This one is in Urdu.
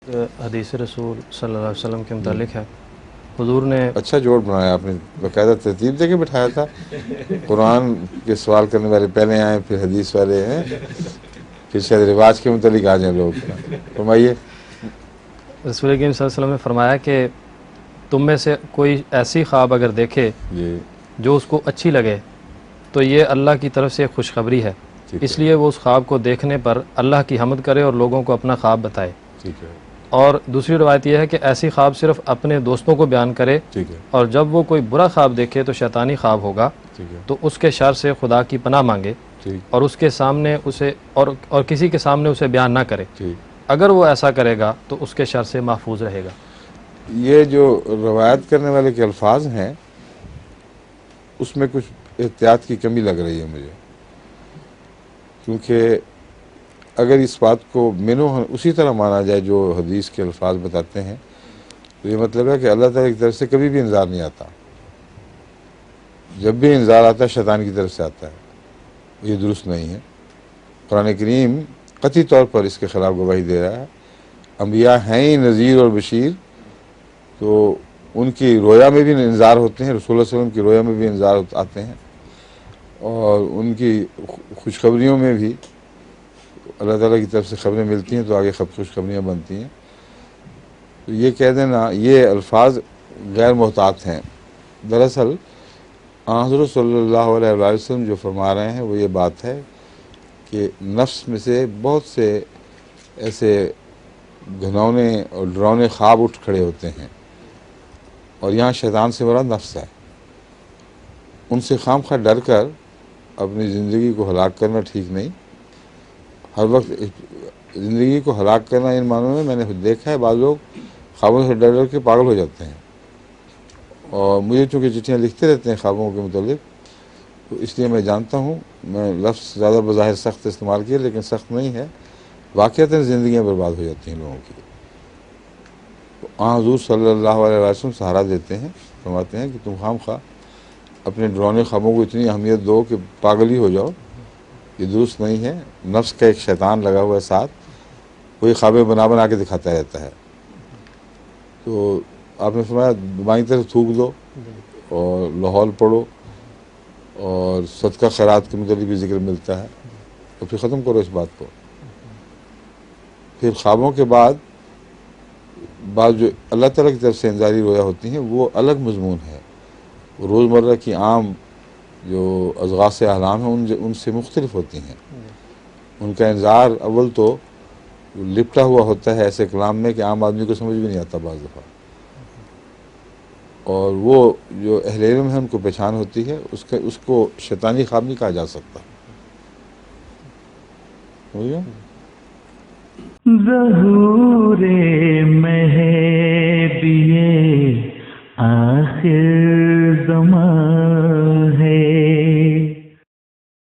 حدیث رسول صلی اللہ علیہ وسلم کے متعلق ہے. حضور نے اچھا جوڑ بنایا آپ نے، باقاعدہ ترتیب دے کے بٹھایا تھا. قرآن کے سوال کرنے والے پہلے آئیں، پھر حدیث والے ہیں، پھر شاید رواج کے متعلق آ جائیں لوگ. فرمائیے. رسول کریم صلی اللہ علیہ وسلم نے فرمایا کہ تم میں سے کوئی ایسی خواب اگر دیکھے جی جو اس کو اچھی لگے تو یہ اللہ کی طرف سے خوشخبری ہے، ٹھیک اس ہے، لیے وہ اس خواب کو دیکھنے پر اللہ کی حمد کرے اور لوگوں کو اپنا خواب بتائے. ٹھیک ہے، اور دوسری روایت یہ ہے کہ ایسی خواب صرف اپنے دوستوں کو بیان کرے، ٹھیک ہے، اور جب وہ کوئی برا خواب دیکھے تو شیطانی خواب ہوگا ٹھیک ہے، تو اس کے شر سے خدا کی پناہ مانگے ٹھیک اور اس کے سامنے اسے اور کسی کے سامنے اسے بیان نہ کرے. ٹھیک. اگر وہ ایسا کرے گا تو اس کے شر سے محفوظ رہے گا. یہ جو روایت کرنے والے کے الفاظ ہیں اس میں کچھ احتیاط کی کمی لگ رہی ہے مجھے، کیونکہ اگر اس بات کو اسی طرح مانا جائے جو حدیث کے الفاظ بتاتے ہیں تو یہ مطلب ہے کہ اللہ تعالیٰ کی طرف سے کبھی بھی انذار نہیں آتا. جب بھی انذار آتا ہے شیطان کی طرف سے آتا ہے. یہ درست نہیں ہے. قرآن کریم قطعی طور پر اس کے خلاف گواہی دے رہا ہے. انبیاء ہیں ہی نذیر اور بشیر، تو ان کی رویا میں بھی انذار ہوتے ہیں، رسول اللہ علیہ وسلم کی رویا میں بھی انذار آتے ہیں، اور ان کی خوشخبریوں میں بھی اللہ تعالیٰ کی طرف سے خبریں ملتی ہیں تو آگے خوشخبریاں بنتی ہیں. تو یہ کہہ دینا یہ الفاظ غیر محتاط ہیں. دراصل حضرت صلی اللہ علیہ وآلہ وسلم جو فرما رہے ہیں وہ یہ بات ہے کہ نفس میں سے بہت سے ایسے گھنونے اور ڈراؤنے خواب اٹھ کھڑے ہوتے ہیں، اور یہاں شیطان سے مراد نفس ہے. ان سے خام خواہ ڈر کر اپنی زندگی کو ہلاک کرنا ٹھیک نہیں. ہر وقت زندگی کو ہلاک کرنا ان معنوں میں نے دیکھا ہے بعض لوگ خوابوں سے ڈر ڈر کے پاگل ہو جاتے ہیں، اور مجھے چونکہ چٹھیاں لکھتے رہتے ہیں خوابوں کے متعلق تو اس لیے میں جانتا ہوں. میں لفظ زیادہ بظاہر سخت استعمال کیا لیکن سخت نہیں ہے، واقعتاً زندگیاں برباد ہو جاتی ہیں لوگوں کی. حضور صلی اللہ علیہ وسلم سہارا دیتے ہیں، فرماتے ہیں کہ تم خام خواہ اپنے ڈراؤنے خوابوں کو اتنی اہمیت دو کہ پاگل ہی ہو جاؤ. یہ درست نہیں ہے. نفس کا ایک شیطان لگا ہوا ہے ساتھ، کوئی خوابیں بنا کے دکھاتا رہتا ہے. تو آپ نے فرمایا بائیں طرف تھوک دو اور لاہور پڑھو اور صدقہ خیرات کے متعلق بھی ذکر ملتا ہے، تو پھر ختم کرو اس بات کو. پھر خوابوں کے بعد بعض جو اللہ تعالیٰ کی طرف سے انذاری رویا ہوتی ہیں وہ الگ مضمون ہے. وہ روزمرہ کی عام جو اضغاث احلام ہیں ان سے مختلف ہوتی ہیں. ان کا انذار اول تو لپٹا ہوا ہوتا ہے ایسے کلام میں کہ عام آدمی کو سمجھ بھی نہیں آتا بعض دفعہ، اور وہ جو اہل علم ہے ان کو پہچان ہوتی ہے. اس کو شیطانی خواب نہیں کہا جا سکتا. سمجھ گئے؟ ظہور مہدی آخر زمان